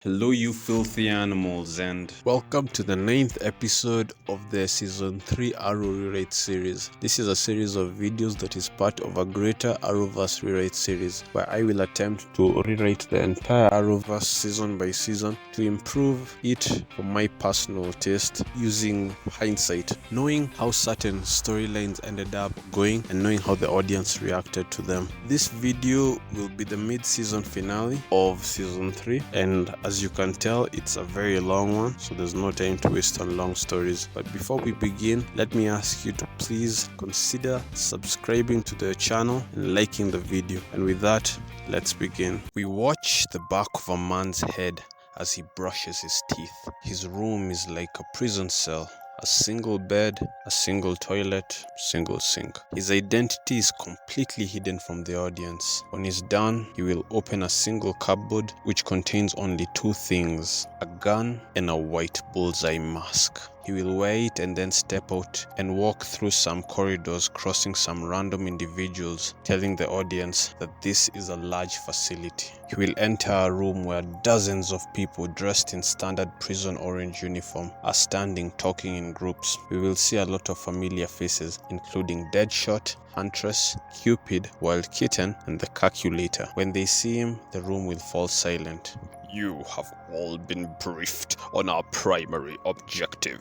Hello, you filthy animals, and Welcome to the 9th episode of the Season 3 Arrow Rewrite series. This is a series of videos that is part of a greater Arrowverse Rewrite series, where I will attempt to rewrite the entire Arrowverse season by season to improve it for my personal taste using hindsight, knowing how certain storylines ended up going and knowing how the audience reacted to them. This video will be the mid-season finale of Season 3, and as you can tell, it's a very long one, so there's no time to waste on long stories. But before we begin, let me ask you to please consider subscribing to the channel and liking the video. And with that, let's begin. We watch the back of a man's head as he brushes his teeth. His room is like a prison cell. A single bed, a single toilet, single sink. His identity is completely hidden from the audience. When he's done, he will open a single cupboard which contains only two things: a gun and a white bullseye mask. He will wear it and then step out and walk through some corridors, crossing some random individuals, telling the audience that this is a large facility. He will enter a room where dozens of people dressed in standard prison orange uniform are standing talking in groups. We will see a lot of familiar faces, including Deadshot, Huntress, Cupid, Wild Kitten, and the Calculator. When they see him, the room will fall silent. You have all been briefed on our primary objective.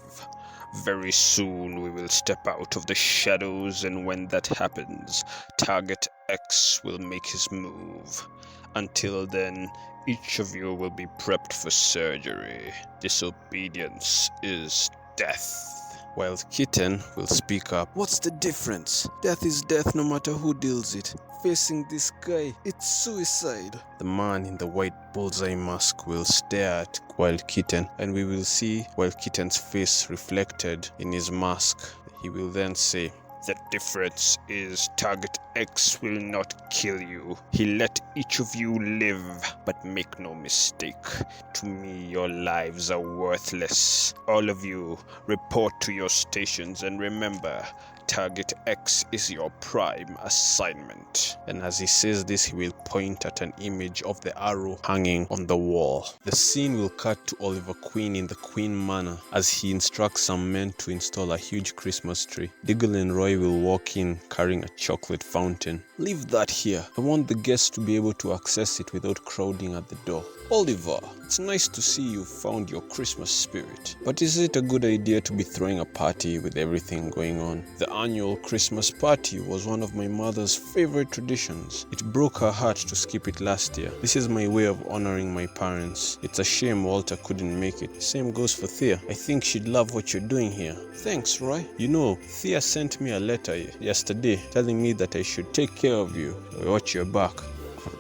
Very soon we will step out of the shadows, and when that happens, Target X will make his move. Until then, each of you will be prepped for surgery. Disobedience is death. Wild Kitten will speak up. What's the difference? Death is death no matter who deals it. Facing this guy, it's suicide. The man in the white bullseye mask will stare at Wild Kitten, and we will see Wild Kitten's face reflected in his mask. He will then say, "The difference is Target X will not kill you. He let each of you live, but make no mistake. To me, your lives are worthless. All of you, report to your stations, and remember, Target X is your prime assignment." And as he says this, he will point at an image of the arrow hanging on the wall. The scene will cut to Oliver Queen in the Queen Manor as he instructs some men to install a huge Christmas tree. Diggle and Roy will walk in carrying a chocolate fountain. "Leave that here. I want the guests to be able to access it without crowding at the door." "Oliver, it's nice to see you found your Christmas spirit. But is it a good idea to be throwing a party with everything going on? The annual Christmas party was one of my mother's favorite traditions. It broke her heart to skip it last year. This is my way of honoring my parents. It's a shame Walter couldn't make it. Same goes for Thea. I think she'd love what you're doing here." "Thanks, Roy. You know, Thea sent me a letter yesterday telling me that I should take care of you. Watch your back."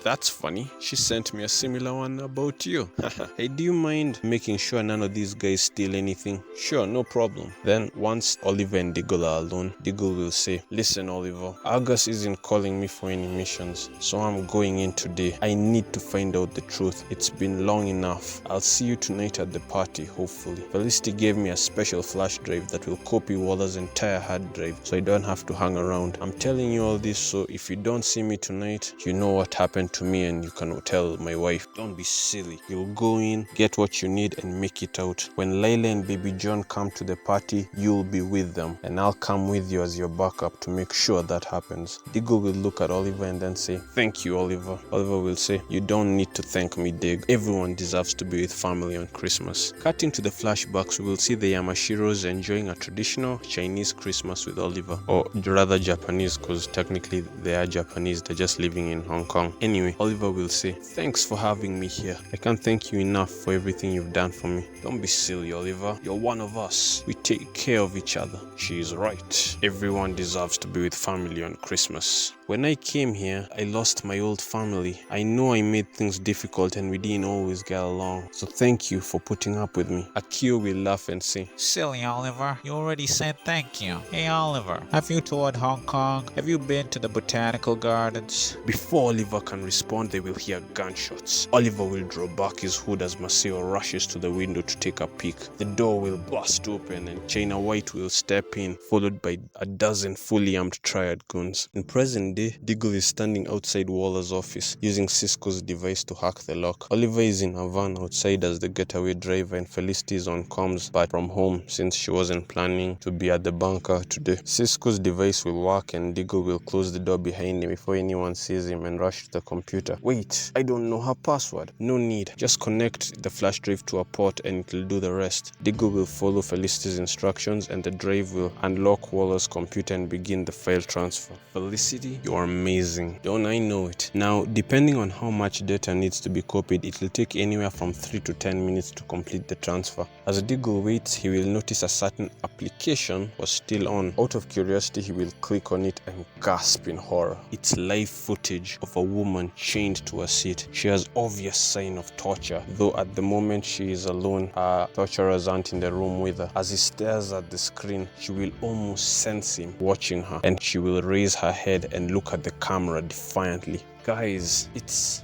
"That's funny. She sent me a similar one about you." "Hey, do you mind making sure none of these guys steal anything?" "Sure, no problem." Then once Oliver and Diggle are alone, Diggle will say, "Listen, Oliver, Argus isn't calling me for any missions, so I'm going in today. I need to find out the truth. It's been long enough. I'll see you tonight at the party, hopefully. Felicity gave me a special flash drive that will copy Waller's entire hard drive, so I don't have to hang around. I'm telling you all this so if you don't see me tonight, you know what happened to me and you can tell my wife. Don't be silly. You'll go in, get what you need, and make it out. When Layla and Baby John come to the party, you'll be with them, and I'll come with you as your backup to make sure that happens." Diggle will look at Oliver and then say, "Thank you, Oliver." Oliver will say, "You don't need to thank me, Dig. Everyone deserves to be with family on Christmas." Cutting to the flashbacks, we will see the Yamashiros enjoying a traditional Chinese Christmas with Oliver, or rather Japanese, because technically they are Japanese, they're just living in Hong Kong. Anyway, Oliver will say, "Thanks for having me here. I can't thank you enough for everything you've done for me." "Don't be silly, Oliver. You're one of us. We take care of each other." She is right. Everyone deserves to be with family on Christmas. When I came here, I lost my old family. I know I made things difficult and we didn't always get along. So thank you for putting up with me. Akio will laugh and say, "Silly Oliver, you already said thank you. Hey Oliver, have you toured Hong Kong? Have you been to the botanical gardens?" Before Oliver can respond, they will hear gunshots. Oliver will draw back his hood as Maceo rushes to the window to take a peek. The door will burst open and China White will step in, followed by a dozen fully armed triad goons. In present day, Diggle is standing outside Waller's office, using Cisco's device to hack the lock. Oliver is in a van outside as the getaway driver, and Felicity is on comms but from home since she wasn't planning to be at the bunker today. Cisco's device will work and Diggle will close the door behind him before anyone sees him and rush to the computer. Wait, I don't know her password. No need. Just connect the flash drive to a port and it'll do the rest. Diggle will follow Felicity's instructions and the drive will unlock Waller's computer and begin the file transfer. Felicity, you're amazing. Don't I know it? Now, depending on how much data needs to be copied, it will take anywhere from 3 to 10 minutes to complete the transfer. As Diggle waits, he will notice a certain application was still on. Out of curiosity, he will click on it and gasp in horror. It's live footage of a woman chained to a seat. She has obvious sign of torture, though at the moment she is alone. Her torturers aren't in the room with her. As he stares at the screen, she will almost sense him watching her, and she will raise her head and look at the camera defiantly. Guys, it's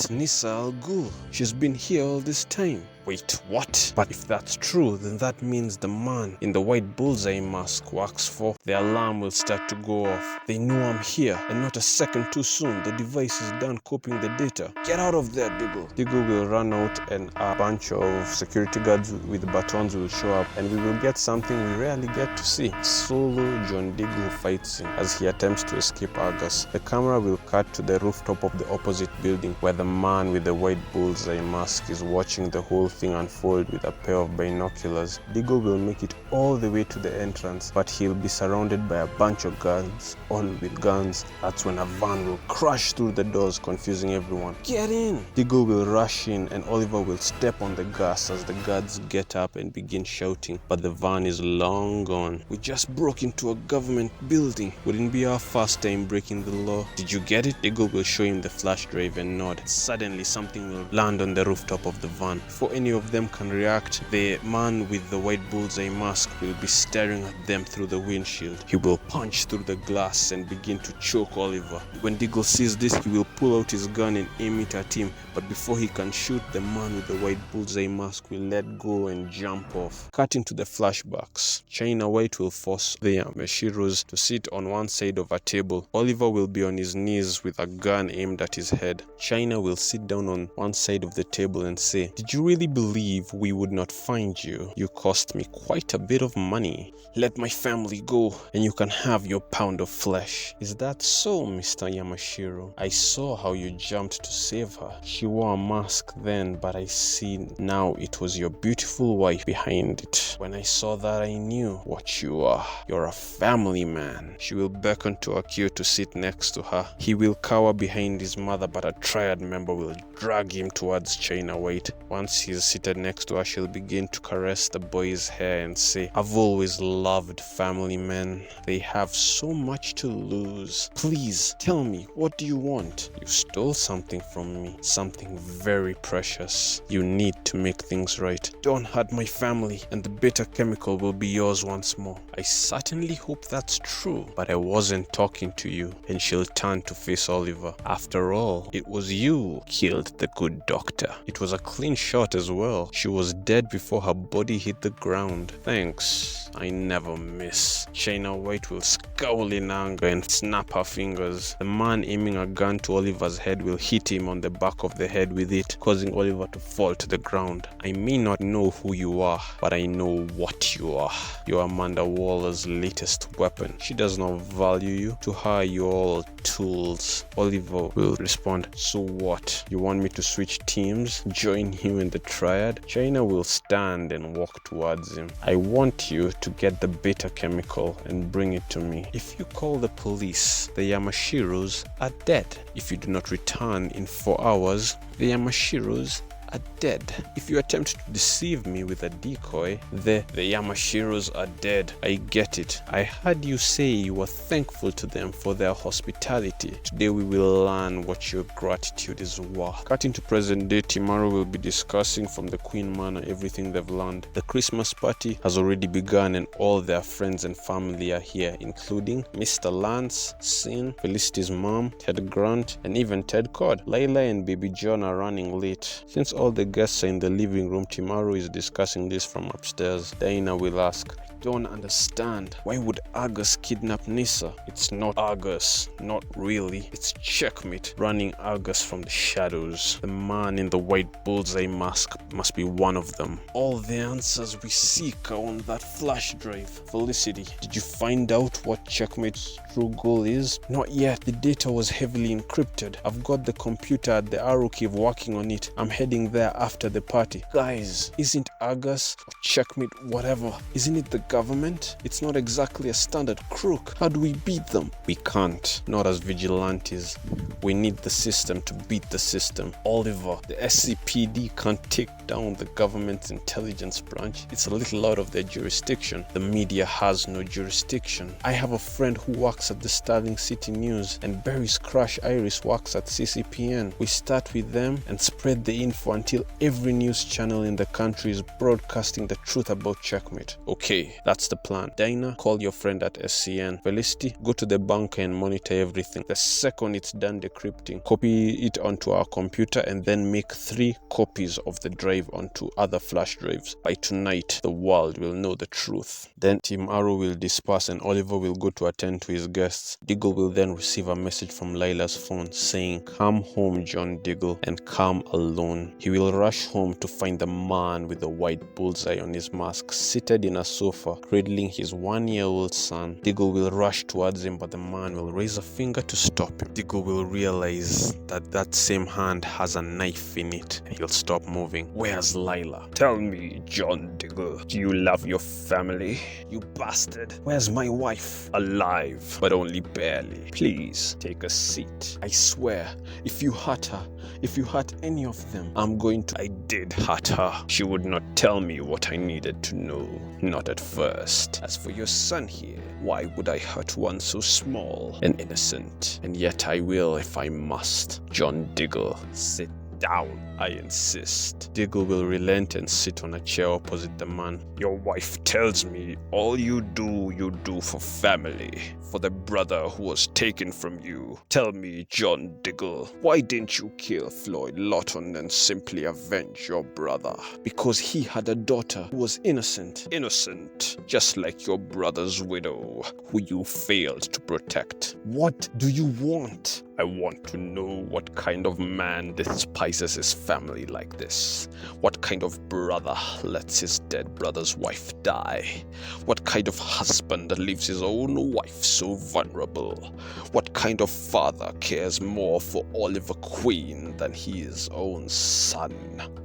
Nissa Al Ghul. She's been here all this time. Wait, what? But if that's true, then that means the man in the White Bullseye mask works for. The alarm will start to go off. They know I'm here, and not a second too soon, the device is done copying the data. Get out of there, Diggle. Diggle will run out and a bunch of security guards with batons will show up, and we will get something we rarely get to see. Solo John Diggle fights him as he attempts to escape Argus. The camera will cut to the rooftop of the opposite building where the man with the White Bullseye mask is watching the whole thing unfold with a pair of binoculars. Diggle will make it all the way to the entrance, but he'll be surrounded by a bunch of guards, all with guns. That's when a van will crash through the doors, confusing everyone. Get in! Diggle will rush in and Oliver will step on the gas as the guards get up and begin shouting, but the van is long gone. We just broke into a government building. Wouldn't be our first time breaking the law. Did you get it? Diggle will show him the flash drive and nod. Suddenly something will land on the rooftop of the van. Before any of them can react, the man with the White Bullseye mask will be staring at them through the windshield. He will punch through the glass and begin to choke Oliver. When Diggle sees this, he will pull out his gun and aim it at him, but before he can shoot, the man with the White Bullseye mask will let go and jump off. Cutting to the flashbacks, China White will force the Yamashiros to sit on one side of a table. Oliver will be on his knees with a gun aimed at his head. China will sit down on one side of the table and say, "Did you really believe we would not find you? You cost me quite a bit of money. Let my family go and you can have your pound of flesh." Is that so, Mr. Yamashiro? I saw how you jumped to save her. She wore a mask then, but I see now it was your beautiful wife behind it. When I saw that, I knew what you are. You're a family man. She will beckon to Akio to sit next to her. He will cower behind his mother, but a triad member will drag him towards China White. Once he's seated next to her, she'll begin to caress the boy's hair and say, "I've always loved family men. They have so much to lose. Please, tell me, what do you want? You stole something from me, something very precious. You need to make things right. Don't hurt my family, and the beta chemical will be yours once more." I certainly hope that's true, but I wasn't talking to you. And she'll turn to face Oliver. After all, it was you who killed the good doctor. It was a clean shot as well. She was dead before her body hit the ground. Thanks. I never miss. China White will scowl in anger and snap her fingers. The man aiming a gun to Oliver's head will hit him on the back of the head with it, causing Oliver to fall to the ground. I may not know who you are, but I know what you are. You're Amanda Waller's latest weapon. She does not value you. To her, you're all tools. Oliver will respond, "So what? You want me to switch teams? Join you in the triad?" China will stand and walk towards him. "I want you to get the beta chemical and bring it to me. If you call the police, the Yamashiros are dead. If you do not return in 4 hours, the Yamashiros are dead. If you attempt to deceive me with a decoy, the Yamashiros are dead. I get it. I heard you say you were thankful to them for their hospitality. Today we will learn what your gratitude is worth. Cutting to present day, tomorrow we'll be discussing from the Queen Manor everything they've learned. The Christmas party has already begun and all their friends and family are here, including Mr. Lance, Sin, Felicity's mom, Ted Grant, and even Ted Cod. Layla and Baby John are running late. Since all the guests are in the living room, Timaru is discussing this from upstairs. Diana will ask, "Don't understand. Why would Argus kidnap Nissa?" "It's not Argus. Not really. It's Checkmate running Argus from the shadows. The man in the White Bullseye mask must be one of them. All the answers we seek are on that flash drive." "Felicity, did you find out what Checkmate's true goal is?" "Not yet. The data was heavily encrypted. I've got the computer at the Arrow Cave working on it. I'm heading there after the party." "Guys, isn't Argus or Checkmate whatever, isn't it the government? It's not exactly a standard crook. How do we beat them?" "We can't. Not as vigilantes. We need the system to beat the system. Oliver, the SCPD can't take down the government's intelligence branch. It's a little out of their jurisdiction. The media has no jurisdiction. I have a friend who works at the Starling City News, and Barry's crush Iris works at CCPN. We start with them and spread the info until every news channel in the country is broadcasting the truth about Checkmate." "Okay, that's the plan. Dinah, call your friend at SCN. Felicity, go to the bunker and monitor everything. The second it's done decrypting, copy it onto our computer and then make 3 copies of the drive onto other flash drives. By tonight, the world will know the truth." Then Team Arrow will disperse and Oliver will go to attend to his guests. Diggle will then receive a message from Lila's phone saying, "Come home, John Diggle, and come alone." He will rush home to find the man with the white bullseye on his mask seated in a sofa, cradling his 1-year-old son. Diggle will rush towards him, but the man will raise a finger to stop him. Diggle will realize that same hand has a knife in it, and he'll stop moving. "Where's Lila?" Tell me, John Diggle, do you love your family? "You bastard. Where's my wife?" Alive, but only barely. Please, take a seat. "I swear, if you hurt her, if you hurt any of them, I'm going to..." I did hurt her. She would not tell me what I needed to know. Not at first. As for your son here, why would I hurt one so small and innocent? And yet I will if I must. John Diggle, sit down, I insist." Diggle will relent and sit on a chair opposite the man. "Your wife tells me all you do for family, for the brother who was taken from you. Tell me, John Diggle, why didn't you kill Floyd Lawton and simply avenge your brother?" "Because he had a daughter who was innocent." Innocent, just like your brother's widow, who you failed to protect. "What do you want?" I want to know what kind of man despises his family like this. What kind of brother lets his dead brother's wife die? What kind of husband leaves his own wife so vulnerable? What kind of father cares more for Oliver Queen than his own son?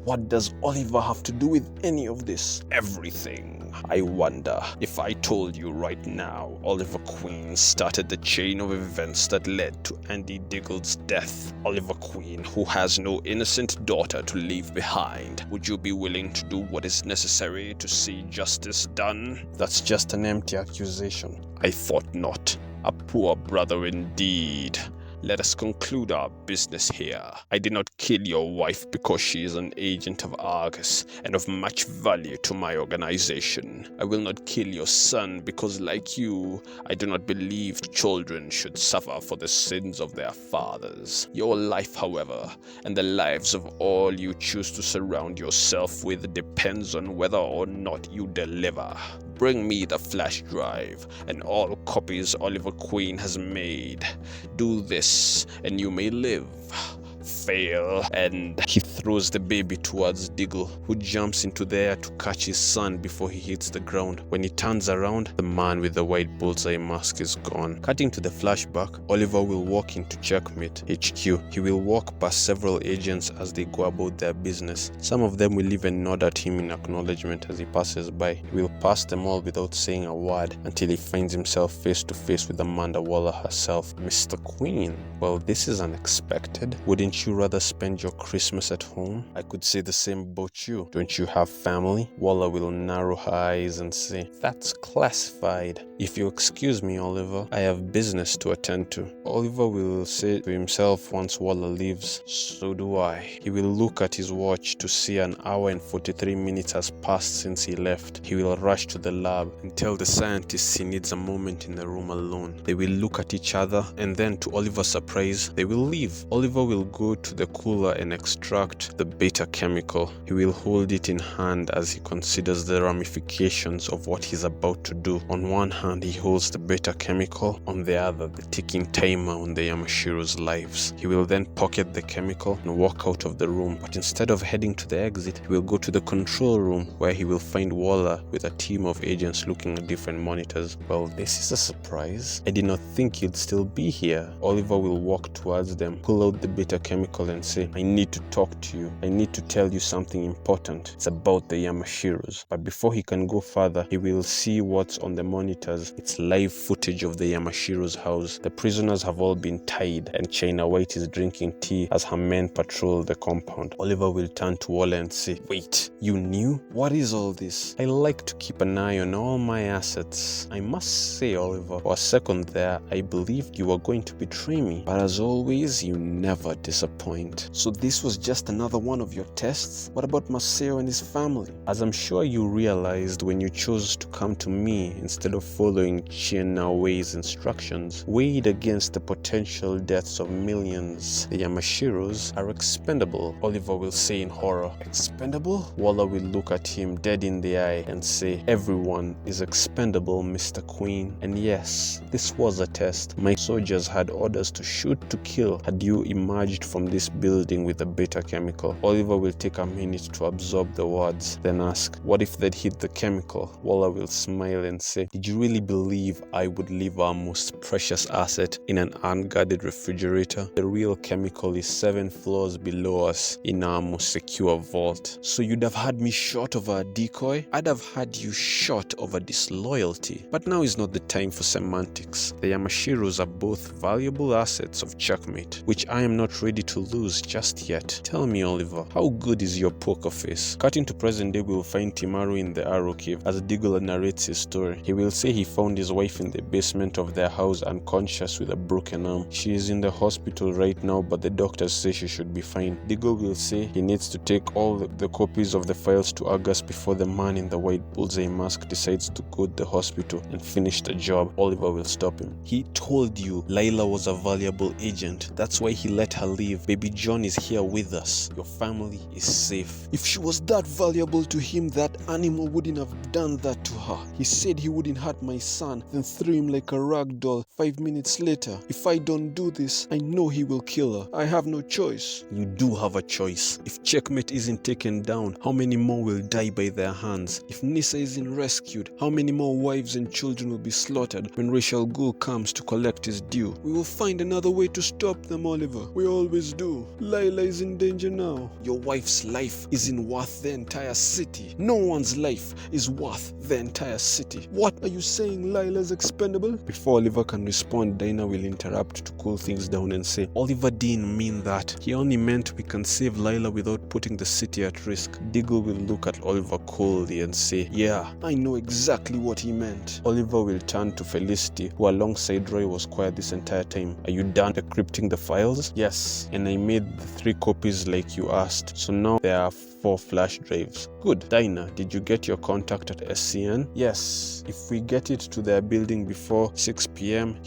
What does Oliver have to do with any of this? Everything. I wonder if I told you right now Oliver Queen started the chain of events that led to Andy Diggle's death. Oliver Queen, who has no innocent daughter to leave behind. Would you be willing to do what is necessary to see justice done? That's just an empty accusation. I thought not. A poor brother indeed. Let us conclude our business here. I did not kill your wife because she is an agent of Argus and of much value to my organization. I will not kill your son because, like you, I do not believe children should suffer for the sins of their fathers. Your life, however, and the lives of all you choose to surround yourself with depends on whether or not you deliver. Bring me the flash drive and all copies Oliver Queen has made. Do this and you may live. Fail, and he throws the baby towards Diggle, who jumps into the air to catch his son before he hits the ground. When he turns around, the man with the white bullseye mask is gone. Cutting to the flashback, Oliver will walk into Checkmate HQ. He will walk past several agents as they go about their business. Some of them will even nod at him in acknowledgement as he passes by. He will pass them all without saying a word until he finds himself face to face with Amanda Waller herself. "Mr. Queen, well, this is unexpected. Wouldn't Wouldn't you rather spend your Christmas at home? I could say the same about you. Don't you have family? Waller will narrow her eyes and say, that's classified. If you excuse me, Oliver, I have business to attend to. Oliver will say to himself once Waller leaves, so do I. He will look at his watch to see an hour and 43 minutes has passed since he left. He will rush to the lab and tell the scientists he needs a moment in the room alone. They will look at each other and then, to Oliver's surprise, they will leave. Oliver will go to the cooler and extract the beta chemical. He will hold it in hand as he considers the ramifications of what he's about to do. On one hand, he holds the beta chemical, on the other, the ticking timer on the Yamashiros' lives. He will then pocket the chemical and walk out of the room, but instead of heading to the exit, he will go to the control room where he will find Waller with a team of agents looking at different monitors. Well, this is a surprise. I did not think you'd still be here. Oliver will walk towards them, pull out the beta chemical and say, I need to talk to you. I need to tell you something important. It's about the Yamashiros. But before he can go further, he will see what's on the monitors. It's live footage of the Yamashiros' house. The prisoners have all been tied and China White is drinking tea as her men patrol the compound. Oliver will turn to Waller and say, wait, you knew? What is all this? I like to keep an eye on all my assets. I must say, Oliver, for a second there, I believed you were going to betray me. But as always, you never disappoint. So this was just another one of your tests? What about Maceo and his family? As I'm sure you realized when you chose to come to me instead of following China Wei's instructions, weighed against the potential deaths of millions, the Yamashiros are expendable, Oliver will say in horror. Expendable? Waller will look at him dead in the eye and say, everyone is expendable, Mr. Queen. And yes, this was a test. My soldiers had orders to shoot to kill had you emerged from this building with a beta chemical. Oliver will take a minute to absorb the words, then ask, what if they'd hit the chemical? Waller will smile and say, did you really believe I would leave our most precious asset in an unguarded refrigerator? The real chemical is 7 floors below us in our most secure vault. So you'd have had me shot over a decoy? I'd have had you shot over disloyalty. But now is not the time for semantics. The Yamashiros are both valuable assets of Checkmate, which I am not ready to lose just yet. Tell me, Oliver, how good is your poker face? Cutting to present day, we'll find Timaru in the Arrow Cave as Diggle narrates his story. He will say he found his wife in the basement of their house unconscious with a broken arm. She is in the hospital right now, but the doctors say she should be fine. Diggle will say he needs to take all the copies of the files to August before the man in the White Bullseye mask decides to go to the hospital and finish the job. Oliver will stop him. He told you Layla was a valuable agent. That's why he let her leave. Baby John is here with us. Your family is safe. If she was that valuable to him, that animal wouldn't have done that to her. He said he wouldn't hurt my son, then threw him like a rag doll 5 minutes later. If I don't do this, I know he will kill her. I have no choice. You do have a choice. If Checkmate isn't taken down, how many more will die by their hands? If Nissa isn't rescued, how many more wives and children will be slaughtered when Rachel Ghul comes to collect his due? We will find another way to stop them, Oliver. We always do. Layla is in danger now. Your wife's life isn't worth the entire city. No one's life is worth the entire city. What are you saying? Layla's expendable? Before Oliver can respond, Dinah will interrupt to cool things down and say, Oliver didn't mean that. He only meant we can save Layla without putting the city at risk. Diggle will look at Oliver coldly and say, yeah, I know exactly what he meant. Oliver will turn to Felicity, who alongside Roy was quiet this entire time. Are you done decrypting the files? Yes, and I made the 3 copies like you asked. So now there are 4 flash drives. Good. Dinah, did you get your contact at SCN? Yes. If we get it to their building before 6 p.m.,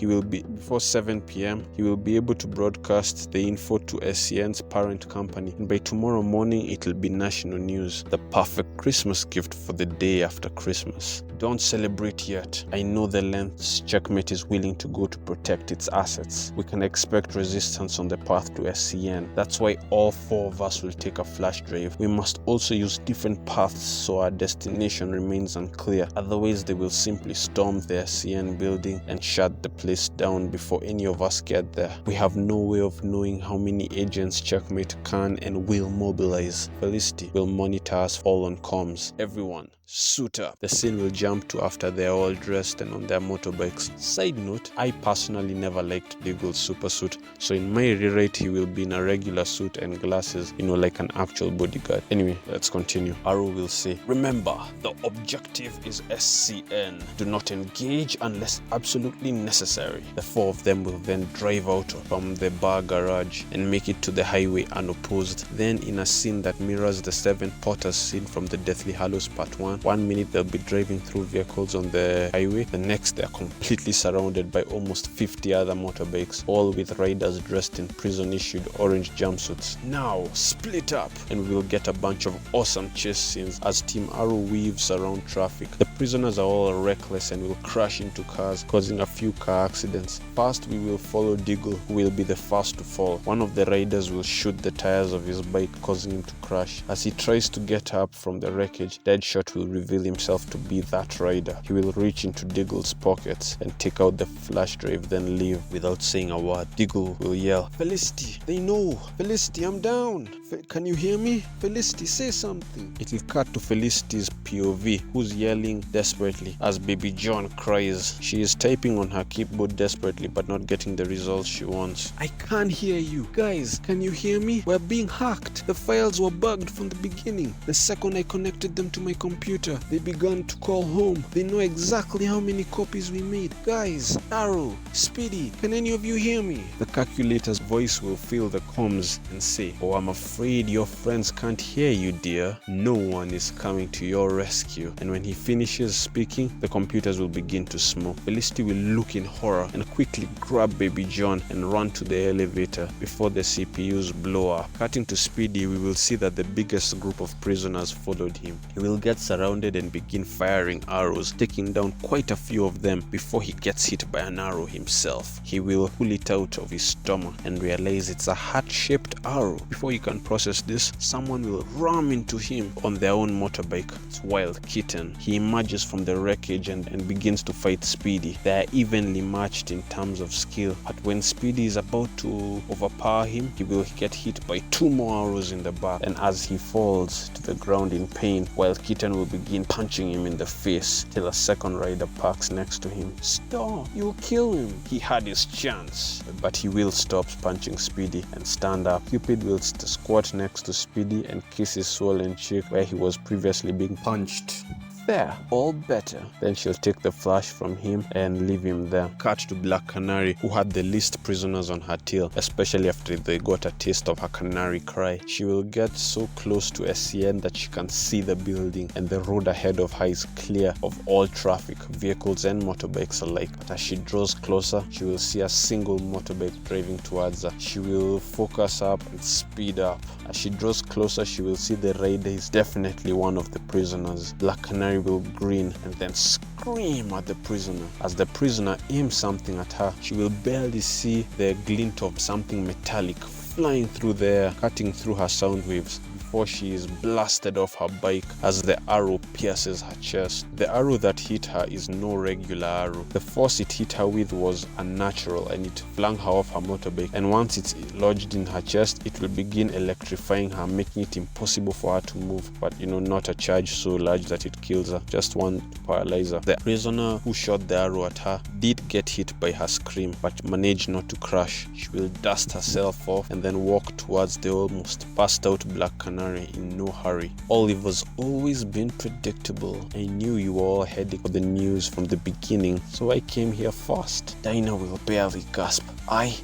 before 7 p.m., he will be able to broadcast the info to SCN's parent company. And by tomorrow morning, it'll be national news. The perfect Christmas gift for the day after Christmas. Don't celebrate yet. I know the lengths Checkmate is willing to go to protect its assets. We can expect resistance on the path to SCN. That's why all 4 of us will take a flash drive. We must also use different paths so our destination remains unclear. Otherwise, they will simply storm the SCN building and shut the place down before any of us get there. We have no way of knowing how many agents Checkmate can and will mobilize. Felicity will monitor us all on comms. Everyone, suit up. The scene will jump to after they're all dressed and on their motorbikes. Side note, I personally never liked Diggle's super suit, so in my rewrite he will be in a regular suit and glasses, like an actual bodyguard. Anyway, let's continue. Arrow will say, remember, the objective is SCN. Do not engage unless absolutely necessary. The four of them will then drive out from the bar garage and make it to the highway unopposed. Then in a scene that mirrors the 7 Potters scene from the Deathly Hallows Part 1, 1 minute they'll be driving through vehicles on the highway, the next they're completely surrounded by almost 50 other motorbikes, all with riders dressed in prison-issued orange jumpsuits. Now, split up and we'll get a bunch of awesome chase scenes as Team Arrow weaves around traffic. The prisoners are all reckless and will crash into cars, causing a few car accidents. First, we will follow Diggle, who will be the first to fall. One of the riders will shoot the tires of his bike, causing him to crash. As he tries to get up from the wreckage, Deadshot will reveal himself to be that rider. He will reach into Diggle's pockets and take out the flash drive, then leave without saying a word. Diggle will yell, Felicity, they know! Felicity, I'm down! Can you hear me? Felicity, say something! It will cut to Felicity's POV, who's yelling desperately as Baby John cries. She is typing on her keyboard desperately but not getting the results she wants. I can't hear you. Guys, can you hear me? We're being hacked. The files were bugged from the beginning. The second I connected them to my computer, they began to call home. They know exactly how many copies we made. Guys, Arrow, Speedy, can any of you hear me? The calculator's voice will fill the comms and say, oh, I'm afraid your friends can't hear you, dear. No one is coming to your rescue. And when he finishes speaking, the computers will begin to smoke. Felicity will look in horror and quickly grab Baby John and run to the elevator before the CPUs blow up. Cutting to Speedy, we will see that the biggest group of prisoners followed him. He will get surrounded and begin firing arrows, taking down quite a few of them before he gets hit by an arrow himself. He will pull it out of his stomach and realize it's a heart-shaped arrow. Before he can process this, someone will ram into him on their own motorbike. It's Wild Kitten. He emerges from the wreckage and begins to fight Speedy. They are evenly matched in terms of skill, but when Speedy is about to overpower him, he will get hit by 2 more arrows in the back, and as he falls to the ground in pain, Wild Kitten will begin punching him in the face till a second rider parks next to him. Stop, you'll kill him. He had his chance, but he will stop punching Speedy and stand up. Cupid will squat next to Speedy and kiss his swollen cheek where he was previously being punched. There, all better. Then she'll take the flash from him and leave him there. Cut to Black Canary, who had the least prisoners on her tail, especially after they got a taste of her canary cry. She will get so close to SCN that she can see the building, and the road ahead of her is clear of all traffic, vehicles and motorbikes alike. But as she draws closer, she will see a single motorbike driving towards her. She will focus up and speed up. As she draws closer, she will see the rider is definitely one of the prisoners. Black Canary will grin and then scream at the prisoner. As the prisoner aims something at her, she will barely see the glint of something metallic flying through the air, cutting through her sound waves before she is blasted off her bike as the arrow pierces her chest. The arrow that hit her is no regular arrow. The force it hit her with was unnatural and it flung her off her motorbike, and once it's lodged in her chest, it will begin electrifying her, making it impossible for her to move. But not a charge so large that it kills her, just one to paralyze her. The prisoner who shot the arrow at her did get hit by her scream, but managed not to crash. She will dust herself off and then walk towards the almost passed out Black Canary in no hurry. Oliver's always been predictable. I knew you were all heading for the news from the beginning, so I came here first. Dinah will barely gasp. I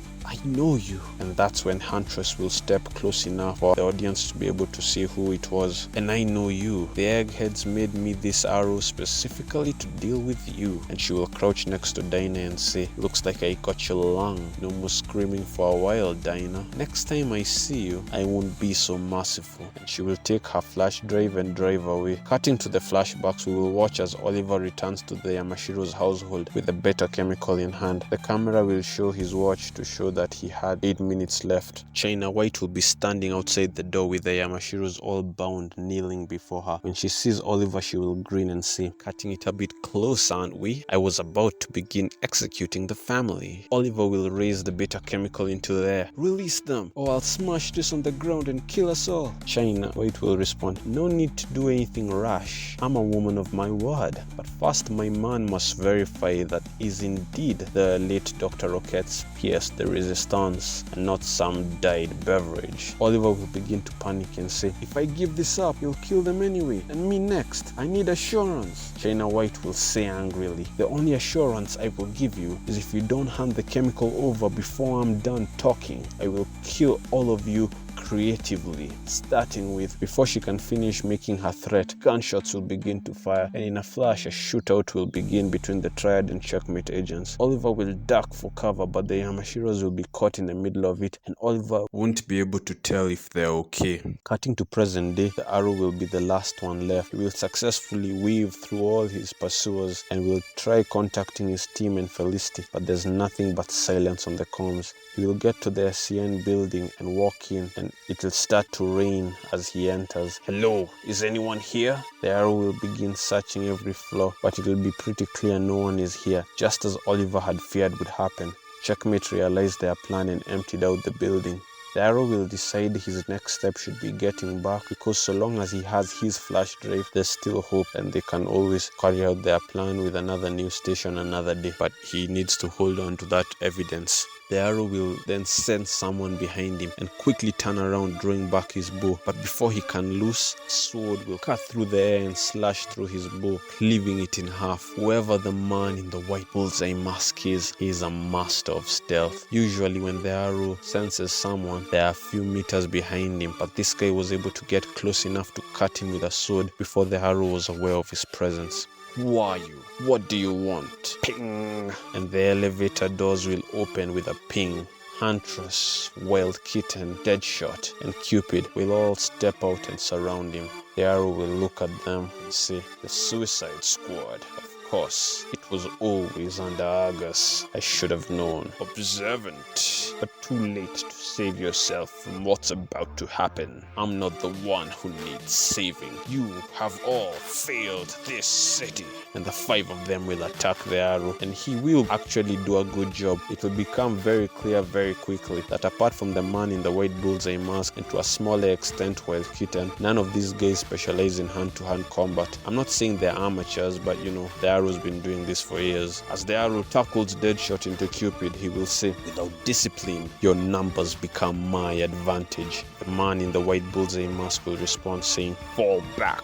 know you. And that's when Huntress will step close enough for the audience to be able to see who it was. And I know you. The eggheads made me this arrow specifically to deal with you. And she will crouch next to Dinah and say, looks like I got your lung. No more screaming for a while, Dinah. Next time I see you, I won't be so merciful. And she will take her flash drive and drive away. Cutting to the flashbacks, we will watch as Oliver returns to the Yamashiro's household with a better chemical in hand. The camera will show his watch to show that he had 8 minutes left. China White will be standing outside the door with the Yamashiros all bound, kneeling before her. When she sees Oliver, she will grin and say, "Cutting it a bit close, aren't we? I was about to begin executing the family." Oliver will raise the beta chemical into the air. "Release them, or I'll smash this on the ground and kill us all." China White will respond, "No need to do anything rash. I'm a woman of my word. But first my man must verify that is indeed the late Dr. Rocket's pierced the resistance and not some dyed beverage." Oliver will begin to panic and say, "If I give this up, you'll kill them anyway, and me next. I need assurance." China White will say angrily, "The only assurance I will give you is if you don't hand the chemical over before I'm done talking. I will kill all of you creatively." Starting with, before she can finish making her threat, gunshots will begin to fire, and in a flash a shootout will begin between the Triad and Checkmate agents. Oliver will duck for cover, but the Yamashiros will be caught in the middle of it, and Oliver Won't be able to tell if they're okay. Cutting to present day, the Arrow will be the last one left. He will successfully weave through all his pursuers and will try contacting his team and Felicity, but there's nothing but silence on the comms. He will get to the SCN building and walk in, and it will start to rain as he enters. "Hello, is anyone here?" The Arrow will begin searching every floor, but it will be pretty clear no one is here, just as Oliver had feared would happen. Checkmate realized their plan and emptied out the building. The Arrow will decide his next step should be getting back, because so long as he has his flash drive, there's still hope and they can always carry out their plan with another news station another day. But he needs to hold on to that evidence. The Arrow will then sense someone behind him and quickly turn around, drawing back his bow. But before he can loose, a sword will cut through the air and slash through his bow, cleaving it in half. Whoever the man in the White Bullseye mask is, he is a master of stealth. Usually when the Arrow senses someone, they are a few meters behind him, but this guy was able to get close enough to cut him with a sword before the Arrow was aware of his presence. "Who are you? What do you want?" Ping! And the elevator doors will open with a ping. Huntress, Wild Kitten, Deadshot, and Cupid will all step out and surround him. The Arrow will look at them and say, "The Suicide Squad. Of course, it was always under Argus. I should have known." Observant, but too late to save yourself from what's about to happen. I'm not the one who needs saving. You have all failed this city. And the 5 of them will attack the Arrow, and he will actually do a good job. It will become very clear very quickly that apart from the man in the White Bullseye mask and to a smaller extent Wild Kitten, none of these guys specialize in hand-to-hand combat. I'm not saying they're amateurs, but you know, the Arrow's been doing this for years. As the Arrow tackles Deadshot into Cupid, he will say, "Without discipline, your numbers become my advantage." The man in the White Bullseye mask will respond saying, "Fall back.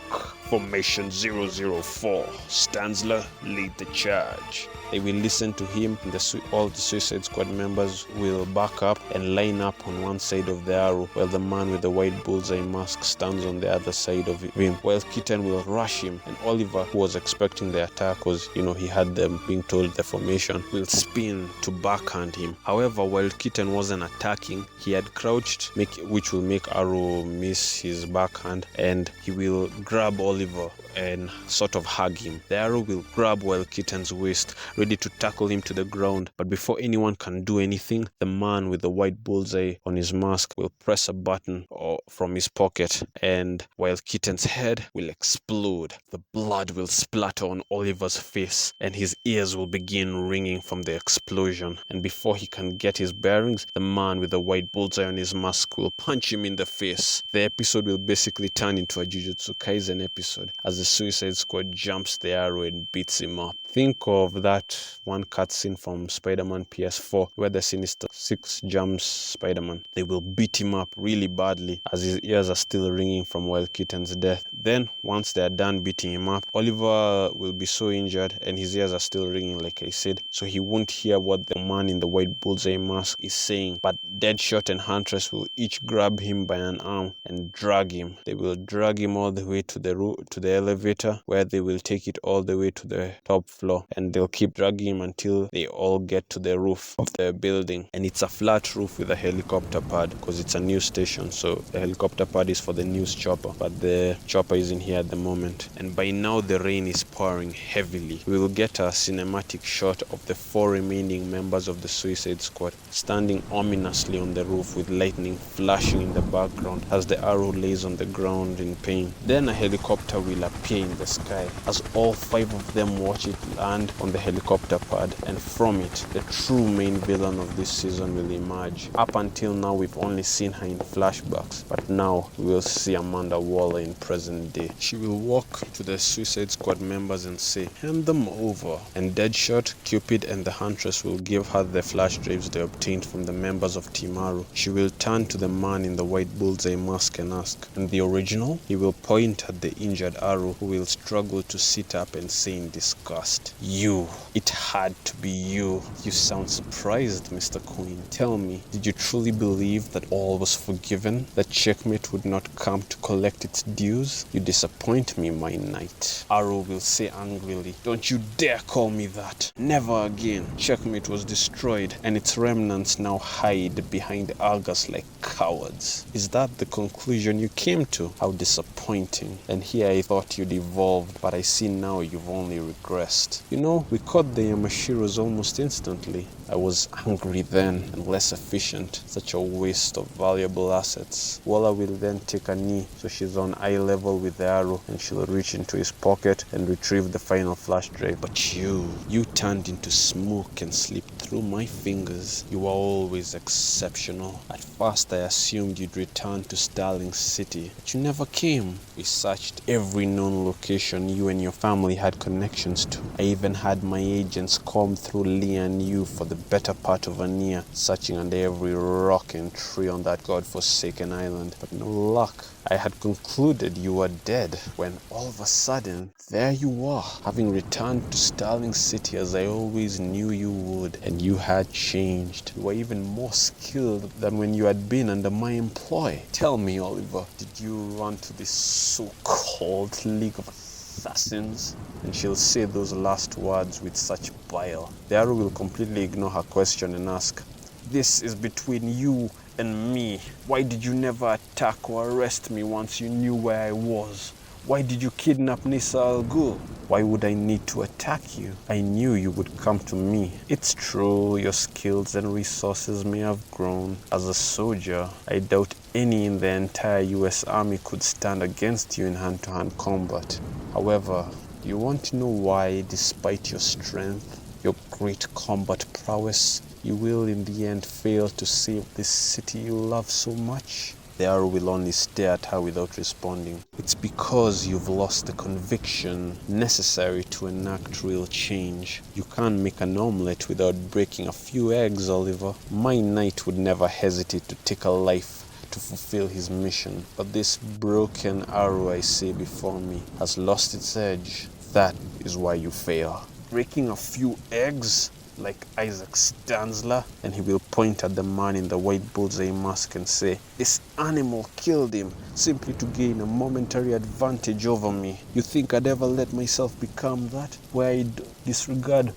Formation 004. Stanzler, lead the charge." They will listen to him, and all the Suicide Squad members will back up and line up on one side of the Arrow, while the man with the White Bullseye mask stands on the other side of him. While Kitten will rush him, and Oliver, who was expecting the attack because, he had them being told the formation, will spin to backhand him. However, while Kitten wasn't attacking, he had crouched, which will make Arrow miss his backhand, and he will grab Oliver and sort of hug him. The Arrow will grab Wild Kitten's waist, ready to tackle him to the ground, but before anyone can do anything, the man with the White Bullseye on his mask will press a button from his pocket, and Wild Kitten's head will explode. The blood will splatter on Oliver's face, and his ears will begin ringing from the explosion. And before he can get his bearings, the man with the White Bullseye on his mask will punch him in the face. The episode will basically turn into a Jujutsu Kaisen episode, as the Suicide Squad jumps the Arrow and beats him up. Think of that one cutscene from Spider-Man PS4 where the Sinister Six jumps Spider-Man. They will beat him up really badly as his ears are still ringing from Wild Kitten's death. Then, once they are done beating him up, Oliver will be so injured and his ears are still ringing like I said, so he won't hear what the man in the White Bullseye mask is saying. But Deadshot and Huntress will each grab him by an arm and drag him. They will drag him all the way to the to the elevator, where they will take it all the way to the top floor, and they'll keep dragging him until they all get to the roof of the building. And it's a flat roof with a helicopter pad, because it's a news station, so the helicopter pad is for the news chopper, but the chopper isn't here at the moment. And by now the rain is pouring heavily. We will get a cinematic shot of the 4 remaining members of the Suicide Squad standing ominously on the roof with lightning flashing in the background as the arrow lays on the ground in pain. Then a helicopter will appear in the sky as all 5 of them watch it land on the helicopter pad, and from it the true main villain of this season will emerge. Up until now we've only seen her in flashbacks, but now we will see Amanda Waller in present day. She will walk to the Suicide Squad members and say, "Hand them over," and Deadshot, Cupid and the Huntress will give her the flash drives they obtained from the members of Team Arrow. She will turn to the man in the White Bullseye mask and ask, "And the original?" He will point at the injured Arrow, who will struggle to sit up and say in disgust, "You. It had to be you. You sound surprised, Mr. Queen. Tell me, did you truly believe that all was forgiven? That Checkmate would not come to collect its dues? You disappoint me, my knight." Arrow will say angrily, "Don't you dare call me that. Never again. Checkmate was destroyed, and its remnants now hide behind Argus like cowards." Is that the conclusion you came to? How disappointing. And here I thought you'd evolved, but I see now you've only regressed. You know, we caught the Yamashiros almost instantly. I was angry then and less efficient. Such a waste of valuable assets. Waller will then take a knee so she's on eye level with the Arrow, and she'll reach into his pocket and retrieve the final flash drive. But you turned into smoke and slipped through my fingers. You were always exceptional. At first I assumed you'd return to Starling City, but you never came. We searched every known location you and your family had connections to. I even had my agents comb through Lee and you for the better part of a year, searching under every rock and tree on that godforsaken island, but no luck. I had concluded you were dead, when all of a sudden, there you were, having returned to Starling City as I always knew you would. And you had changed. You were even more skilled than when you had been under my employ. Tell me, Oliver, did you run to this so-called League of Assassins? And she'll say those last words with such bile. The Arrow will completely ignore her question and ask, "This is between you and me. Why did you never attack or arrest me once you knew where I was? Why did you kidnap Nisa Al Ghul? Why would I need to attack you? I knew you would come to me. It's true, your skills and resources may have grown. As a soldier, I doubt any in the entire US Army could stand against you in hand-to-hand combat. However, do you want to know why, despite your strength, your great combat prowess, you will in the end fail to save this city you love so much?" The Arrow will only stare at her without responding. "It's because you've lost the conviction necessary to enact real change. You can't make an omelette without breaking a few eggs, Oliver. My knight would never hesitate to take a life to fulfill his mission. But this broken arrow I see before me has lost its edge. That is why you fail." Breaking a few eggs? Like Isaac Stanzler? And he will point at the man in the White Bullseye mask and say, "This animal killed him simply to gain a momentary advantage over me. You think I'd ever let myself become that? Where I'd disregard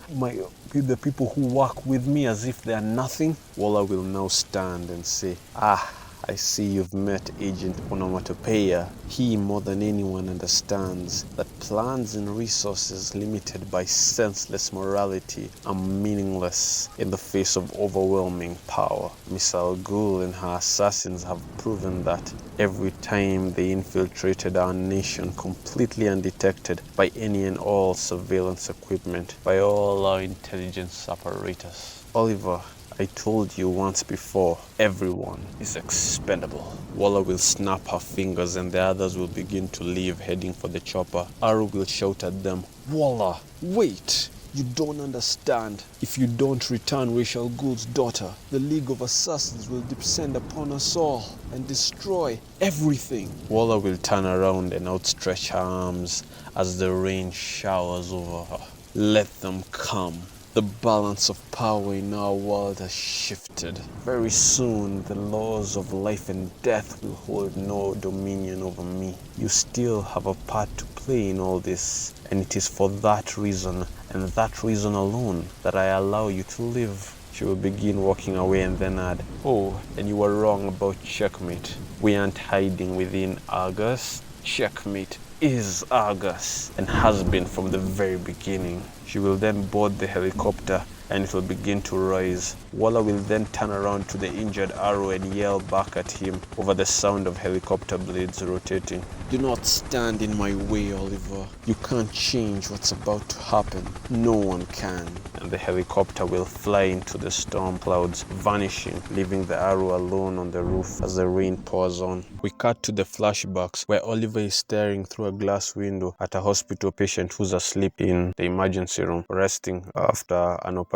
the people who work with me as if they are nothing?" Waller will now stand and say, I see you've met Agent Onomatopeia. He, more than anyone, understands that plans and resources limited by senseless morality are meaningless in the face of overwhelming power. Miss Al Ghul and her assassins have proven that every time they infiltrated our nation completely undetected by any and all surveillance equipment, by all our intelligence apparatus. Oliver, I told you once before, everyone is expendable. Waller will snap her fingers and the others will begin to leave, heading for the chopper. Arrow will shout at them, "Waller, wait! You don't understand. If you don't return Rachel Ghul's daughter, the League of Assassins will descend upon us all and destroy everything." Waller will turn around and outstretch her arms as the rain showers over her. "Let them come. The balance of power in our world has shifted. Very soon, the laws of life and death will hold no dominion over me. You still have a part to play play in all this, and it is for that reason, and that reason alone, that I allow you to live. She will begin walking away and then add, oh, and you were wrong about Checkmate. We aren't hiding within Argus. Checkmate is Argus and has been from the very beginning. She will then board the helicopter and it will begin to rise. Waller will then turn around to the injured Arrow and yell back at him over the sound of helicopter blades rotating. Do not stand in my way, Oliver. You can't change what's about to happen. No one can. And the helicopter will fly into the storm clouds, vanishing, leaving the Arrow alone on the roof as the rain pours on. We cut to the flashbacks where Oliver is staring through a glass window at a hospital patient who's asleep in the emergency room, resting after an operation.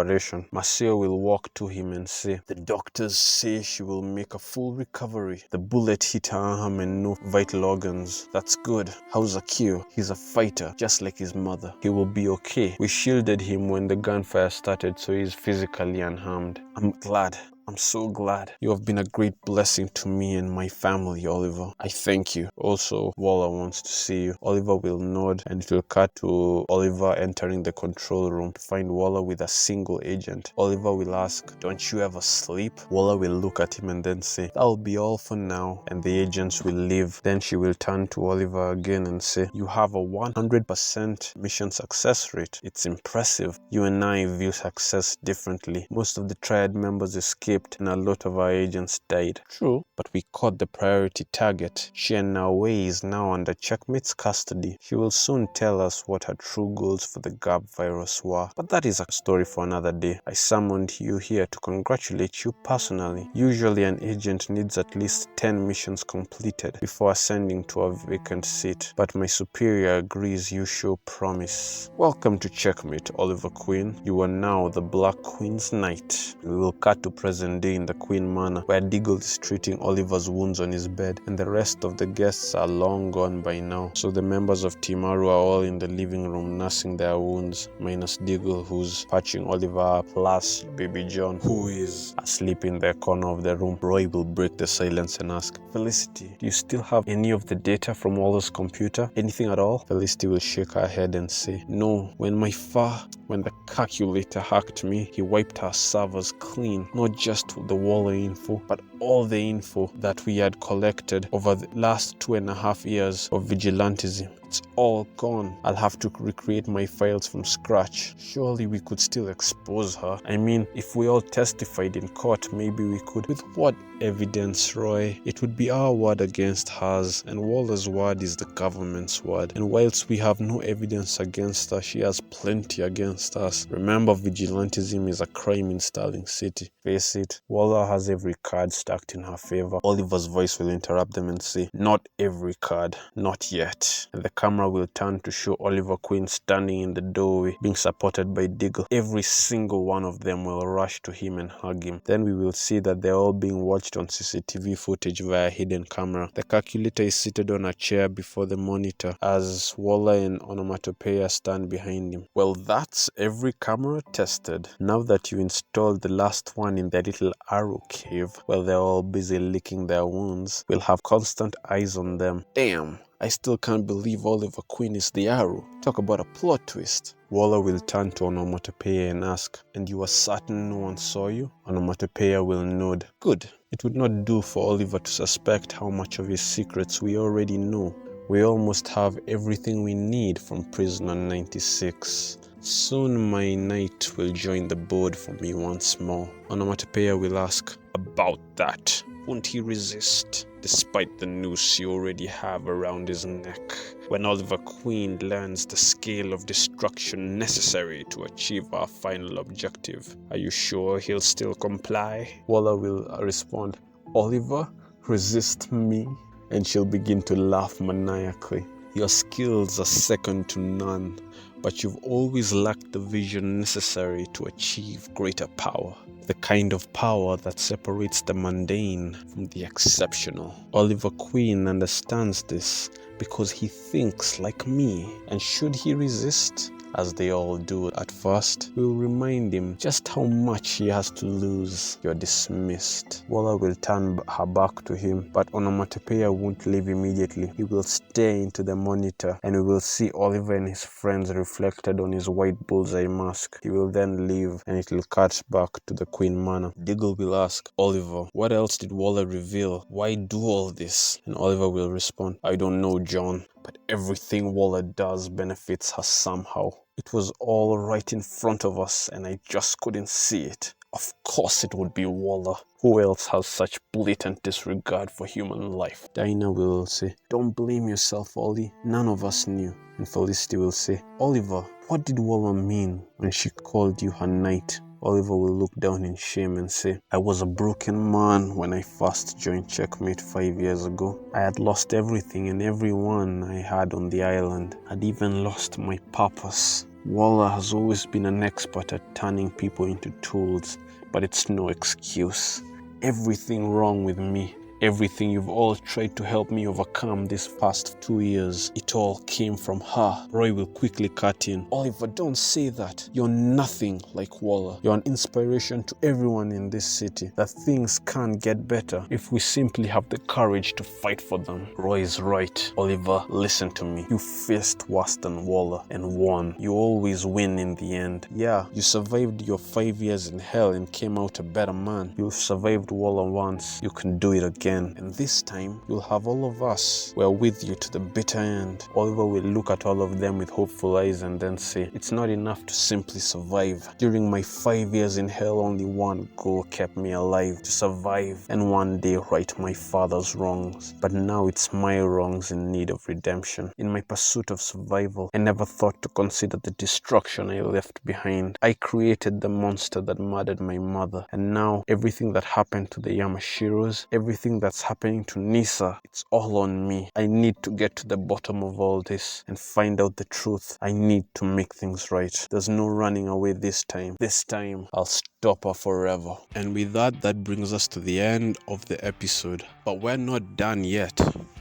Maceo will walk to him and say, the doctors say she will make a full recovery. The bullet hit her arm and no vital organs. That's good. How's Akio? He's a fighter, just like his mother. He will be okay. We shielded him when the gunfire started, so he's physically unharmed. I'm glad. I'm so glad. You have been a great blessing to me and my family, Oliver. I thank you. Also, Waller wants to see you. Oliver will nod and it will cut to Oliver entering the control room to find Waller with a single agent. Oliver will ask, don't you ever sleep? Waller will look at him and then say, that'll be all for now. And the agents will leave. Then she will turn to Oliver again and say, you have a 100% mission success rate. It's impressive. You and I view success differently. Most of the triad members escaped and a lot of our agents died. True, but we caught the priority target. She and Naoe is now under Checkmate's custody. She will soon tell us what her true goals for the GAP virus were. But that is a story for another day. I summoned you here to congratulate you personally. Usually an agent needs at least 10 missions completed before ascending to a vacant seat, but my superior agrees you show promise. Welcome to Checkmate, Oliver Queen. You are now the Black Queen's Knight. We will cut to present day in the Queen Manor, where Diggle is treating Oliver's wounds on his bed, and the rest of the guests are long gone by now. So the members of Team Aru are all in the living room nursing their wounds, minus Diggle, who's patching Oliver up, plus Baby John, who is asleep in the corner of the room. Roy will break the silence and ask, Felicity, do you still have any of the data from Waller's computer? Anything at all? Felicity will shake her head and say, no. When the calculator hacked me, he wiped our servers clean. Not just the Waller info, but all the info that we had collected over the last 2.5 years of vigilantism. It's all gone. I'll have to recreate my files from scratch. Surely we could still expose her. I mean, if we all testified in court, maybe we could. With what evidence, Roy? It would be our word against hers, and Waller's word is the government's word. And whilst we have no evidence against her, she has plenty against us. Remember, vigilantism is a crime in Starling City. Face it, Waller has every card stacked in her favor. Oliver's voice will interrupt them and say, not every card, not yet. And the camera will turn to show Oliver Queen standing in the doorway, being supported by Diggle. Every single one of them will rush to him and hug him. Then we will see that they're all being watched on CCTV footage via hidden camera. The calculator is seated on a chair before the monitor as Waller and Onomatopoeia stand behind him. Well, that's every camera tested. Now that you installed the last one in their little Arrow cave, while they're all busy licking their wounds, we'll have constant eyes on them. Damn! I still can't believe Oliver Queen is the Arrow. Talk about a plot twist. Waller will turn to Onomatopoeia and ask, and you are certain no one saw you? Onomatopoeia will nod. Good. It would not do for Oliver to suspect how much of his secrets we already know. We almost have everything we need from Prisoner 96. Soon my knight will join the board for me once more. Onomatopoeia will ask, about that, won't he resist? Despite the noose you already have around his neck, when Oliver Queen learns the scale of destruction necessary to achieve our final objective, are you sure he'll still comply? Waller will respond, Oliver, resist me? And she'll begin to laugh maniacally. Your skills are second to none, but you've always lacked the vision necessary to achieve greater power. The kind of power that separates the mundane from the exceptional. Oliver Queen understands this because he thinks like me. And should he resist, as they all do at first, will remind him just how much he has to lose. You're dismissed. Waller will turn her back to him, but Onomatopoeia won't leave immediately. He will stare into the monitor, and we will see Oliver and his friends reflected on his White Bullseye mask. He will then leave, and it will cut back to the Queen Manor. Diggle will ask Oliver, what else did Waller reveal? Why do all this? And Oliver will respond, I don't know, John, but everything Waller does benefits her somehow. It was all right in front of us, and I just couldn't see it. Of course it would be Waller. Who else has such blatant disregard for human life? Dinah will say, don't blame yourself, Ollie. None of us knew. And Felicity will say, Oliver, what did Waller mean when she called you her knight? Oliver will look down in shame and say, I was a broken man when I first joined Checkmate 5 years ago. I had lost everything and everyone I had on the island. I'd even lost my purpose. Waller has always been an expert at turning people into tools, but it's no excuse. Everything wrong with me, everything you've all tried to help me overcome these past 2 years, it all came from her. Roy will quickly cut in. Oliver, don't say that. You're nothing like Waller. You're an inspiration to everyone in this city. That things can't get better if we simply have the courage to fight for them. Roy is right. Oliver, listen to me. You faced worse than Waller and won. You always win in the end. Yeah, you survived your 5 years in hell and came out a better man. You've survived Waller once. You can do it again. And this time, you'll have all of us. We're with you to the bitter end. Oliver will look at all of them with hopeful eyes and then say, it's not enough to simply survive. During my 5 years in hell, only one goal kept me alive, to survive and one day right my father's wrongs. But now it's my wrongs in need of redemption. In my pursuit of survival, I never thought to consider the destruction I left behind. I created the monster that murdered my mother. And now, everything that happened to the Yamashiros, everything that's happening to Nisa, it's all on me. I need to get to the bottom of all this and find out the truth. I need to make things right. There's no running away this time. This time, I'll stop her forever. And with that, that brings us to the end of the episode. But we're not done yet.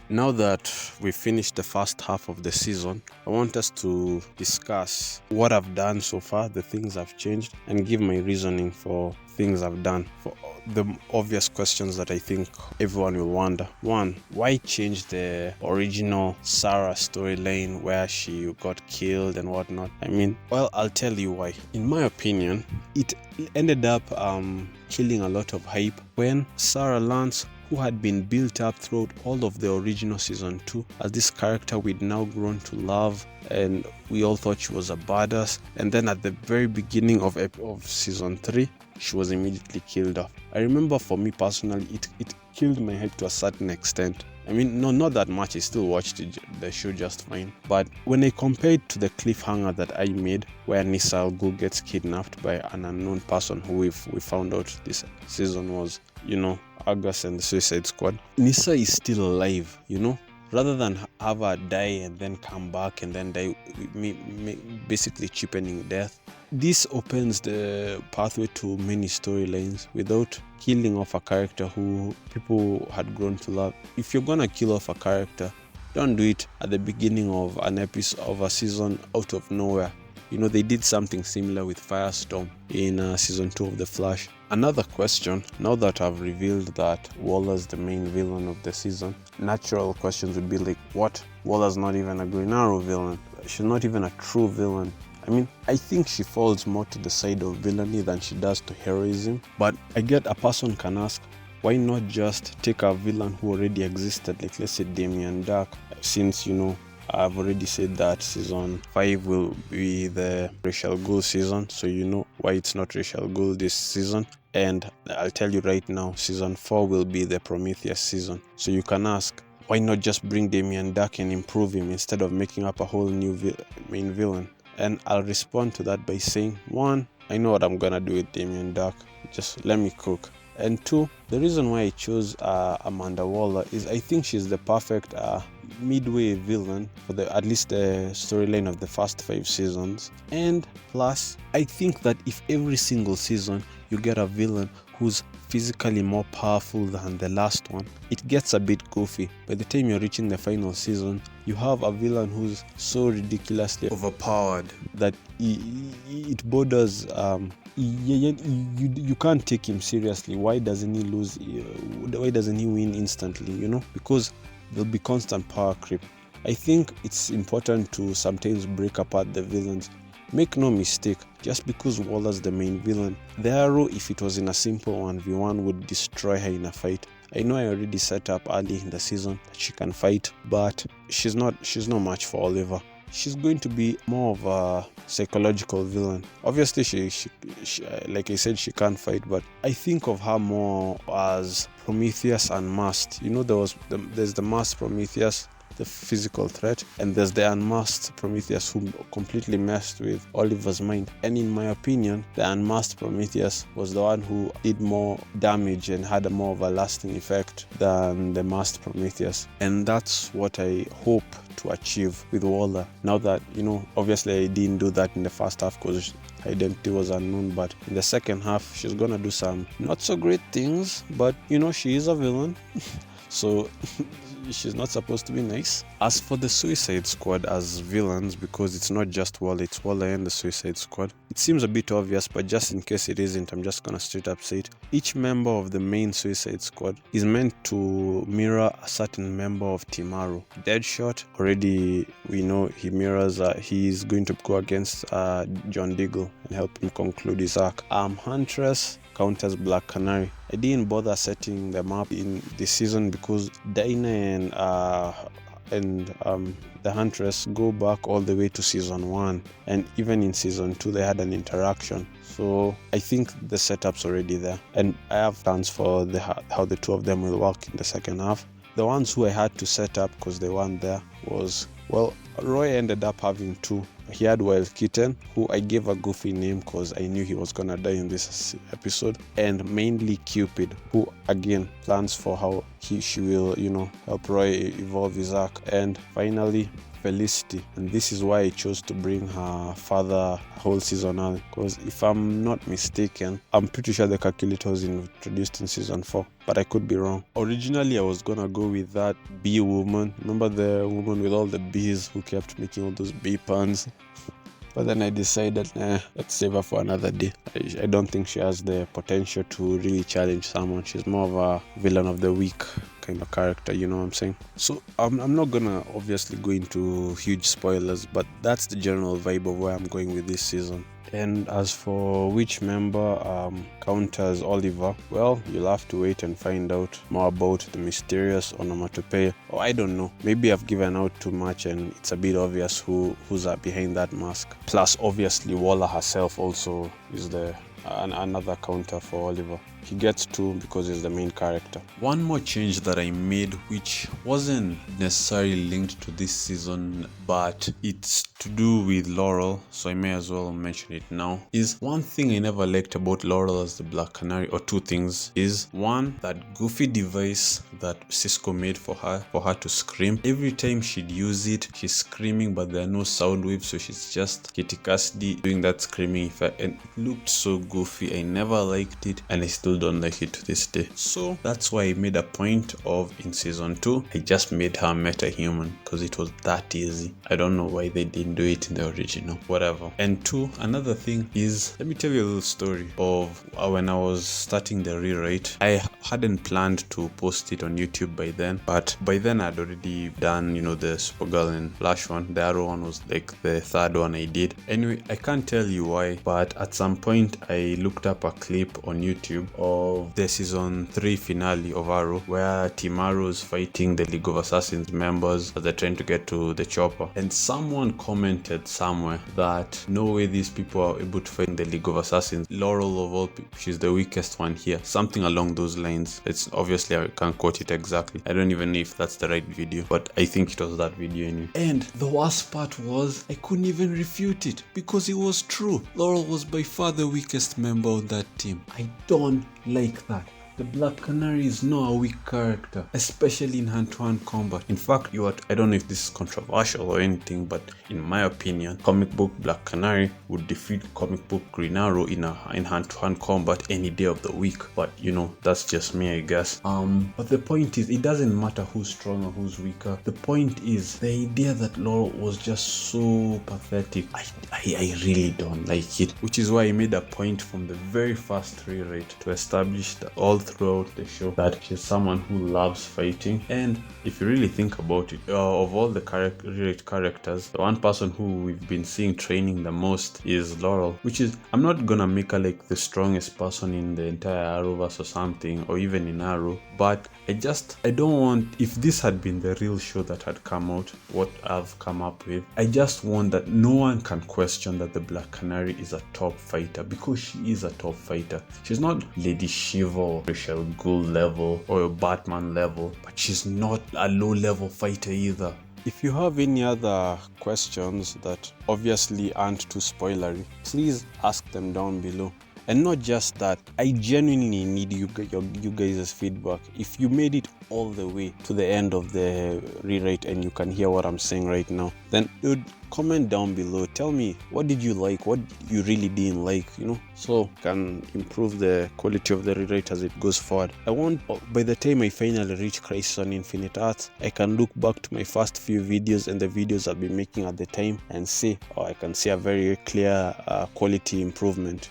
Now that we've finished the first half of the season, I want us to discuss what I've done so far, the things I've changed, and give my reasoning for things I've done. For the obvious questions that I think everyone will wonder. One, why change the original Sarah storyline where she got killed and whatnot? I mean, well, I'll tell you why. In my opinion, it ended up killing a lot of hype when Sarah learns who had been built up throughout all of the original season 2 as this character we'd now grown to love, and we all thought she was a badass. And then at the very beginning of season 3, she was immediately killed off. I remember for me personally, it killed my hype to a certain extent. I mean, no, not that much. I still watched the show just fine. But when I compare it to the cliffhanger that I made, where Nisa Al Ghul gets kidnapped by an unknown person who we found out this season was, August and the Suicide Squad, Nisa is still alive, rather than have her die and then come back and then die, basically cheapening death. This opens the pathway to many storylines without killing off a character who people had grown to love. If you're gonna kill off a character, don't do it at the beginning of an episode of a season out of nowhere. They did something similar with Firestorm in season 2 of The Flash. Another question, now that I've revealed that Waller's the main villain of the season, natural questions would be like, what? Waller's not even a Green Arrow villain. She's not even a true villain. I mean, I think she falls more to the side of villainy than she does to heroism. But I get a person can ask, why not just take a villain who already existed, like let's say Damien Dark, since, I've already said that season 5 will be the Rachel Gould season, so you know why it's not Rachel Gould this season. And I'll tell you right now, season 4 will be the Prometheus season. So you can ask, why not just bring Damien Dark and improve him instead of making up a whole new main villain? And I'll respond to that by saying, 1, I know what I'm gonna do with Damien Dark, just let me cook. And 2, the reason why I chose Amanda Waller is I think she's the perfect midway villain for at least the storyline of the first 5 seasons. And plus, I think that if every single season you get a villain who's physically more powerful than the last one, it gets a bit goofy. By the time you're reaching the final season, you have a villain who's so ridiculously Overpowered. that it borders you can't take him seriously. Why doesn't he lose? Why doesn't he win instantly? Because there'll be constant power creep. I think it's important to sometimes break apart the villains. Make no mistake, just because Waller's the main villain, the Arrow, if it was in a simple 1v1, would destroy her in a fight. I know I already set up early in the season that she can fight, but she's not much for Oliver. She's going to be more of a psychological villain. Obviously, she like I said, she can't fight, but I think of her more as Prometheus unmasked. There's the masked Prometheus, the physical threat, and there's the unmasked Prometheus who completely messed with Oliver's mind. And in my opinion, the unmasked Prometheus was the one who did more damage and had a more of a lasting effect than the masked Prometheus. And that's what I hope to achieve with Waller. Now that, obviously I didn't do that in the first half because identity was unknown, but in the second half she's gonna do some not so great things, but she is a villain. So she's not supposed to be nice. As for the Suicide Squad as villains, because it's not just Waller, it's Waller and the Suicide Squad, it seems a bit obvious, but just in case it isn't, I'm just gonna straight up say it. Each member of the main Suicide Squad is meant to mirror a certain member of Team Arrow. Deadshot, already we know he mirrors, he's going to go against John Diggle and help him conclude his arc. Huntress counters Black Canary. I didn't bother setting them up in this season because Dinah and the Huntress go back all the way to season 1, and even in season 2 they had an interaction. So I think the setup's already there, and I have plans for how the two of them will work in the second half. The ones who I had to set up because they weren't there was, Roy ended up having two. He had Wild Kitten, who I gave a goofy name because I knew he was gonna die in this episode, and mainly Cupid, who again plans for how she will, help Roy evolve his arc. And finally Felicity, and this is why I chose to bring her father a whole season early, because if I'm not mistaken, I'm pretty sure the calculator was introduced in season 4, but I could be wrong. Originally I was gonna go with that bee woman. Remember the woman with all the bees who kept making all those bee puns? But then I decided, let's save her for another day. I don't think she has the potential to really challenge someone. She's more of a villain of the week kind of character, you know what I'm saying? So I'm not gonna obviously go into huge spoilers, but that's the general vibe of where I'm going with this season. And as for which member counters Oliver, well, you'll have to wait and find out more about the mysterious onomatopoeia. Or I don't know, maybe I've given out too much and it's a bit obvious who's behind that mask. Plus, obviously, Waller herself also is another counter for Oliver. He gets 2 because he's the main character. One more change that I made, which wasn't necessarily linked to this season, but it's to do with Laurel, so I may as well mention it now, is one thing I never liked about Laurel as the Black Canary, or 2 things, is one, that goofy device that Cisco made for her to scream. Every time she'd use it, she's screaming, but there are no sound waves, so she's just Kitty Cassidy doing that screaming effect, and it looked so goofy. I never liked it, and I still don't like it to this day. So that's why I made a point of, in season 2, I just made her meta-human because it was that easy. I don't know why they didn't do it in the original, whatever. And 2, another thing is, let me tell you a little story of when I was starting the rewrite. I hadn't planned to post it on YouTube by then, but by then I'd already done, the Supergirl and Flash one. The Arrow one was like the 3rd one I did. Anyway, I can't tell you why, but at some point I looked up a clip on YouTube of the season 3 finale of Arrow, where Team Arrow is fighting the League of Assassins members as they're trying to get to the chopper, and someone commented somewhere that no way these people are able to fight the League of Assassins. Laurel of all people, she's the weakest one here, something along those lines. It's obviously, I can't quote it exactly, I don't even know if that's the right video, but I think it was that video anyway. And the worst part was, I couldn't even refute it because it was true. Laurel was by far the weakest member of that team. I don't like that. The Black Canary is not a weak character, especially in hand-to-hand combat. In fact, I don't know if this is controversial or anything, but in my opinion, comic book Black Canary would defeat comic book Green Arrow in hand-to-hand combat any day of the week. But that's just me, I guess. But the point is, it doesn't matter who's strong or who's weaker. The point is, the idea that Laurel was just so pathetic. I really don't like it, which is why I made a point from the very first rewrite to establish that all throughout the show that she's someone who loves fighting. And if you really think about it, of all the rewrite characters, the one person who we've been seeing training the most is Laurel, which is, I'm not gonna make her like the strongest person in the entire Arrowverse or something, or even in Arrow, but I don't want, if this had been the real show that had come out, what I've come up with, I just want that no one can question that the Black Canary is a top fighter, because she is a top fighter. She's not Lady Shiva or Rachel Gould level or a Batman level, but she's not a low level fighter either. If you have any other questions that obviously aren't too spoilery, please ask them down below. And not just that, I genuinely need you guys' feedback. If you made it all the way to the end of the rewrite and you can hear what I'm saying right now, then dude, comment down below. Tell me, what did you like, what you really didn't like, so can improve the quality of the rewrite as it goes forward. I want, by the time I finally reach Crisis on Infinite Earths, I can look back to my first few videos and the videos I've been making at the time and see, I can see a very clear quality improvement,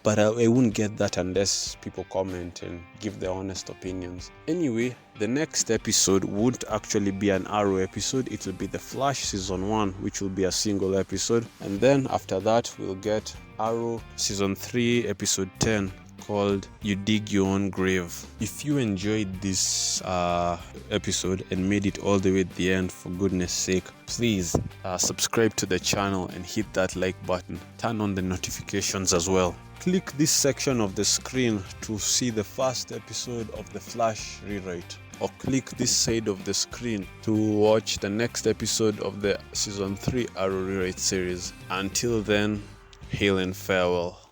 but I won't get that unless people comment and give their honest opinions. Anyway, the next episode won't actually be an Arrow episode, it will be the Flash season 1, which will be a single episode, and then after that we'll get Arrow season 3 episode 10 called You Dig Your Own Grave. If you enjoyed this episode and made it all the way at the end, for goodness sake, please subscribe to the channel and hit that like button. Turn on the notifications as well. Click this section of the screen to see the first episode of the Flash rewrite, or click this side of the screen to watch the next episode of the season 3 Arrow rewrite series. Until then, hail and farewell.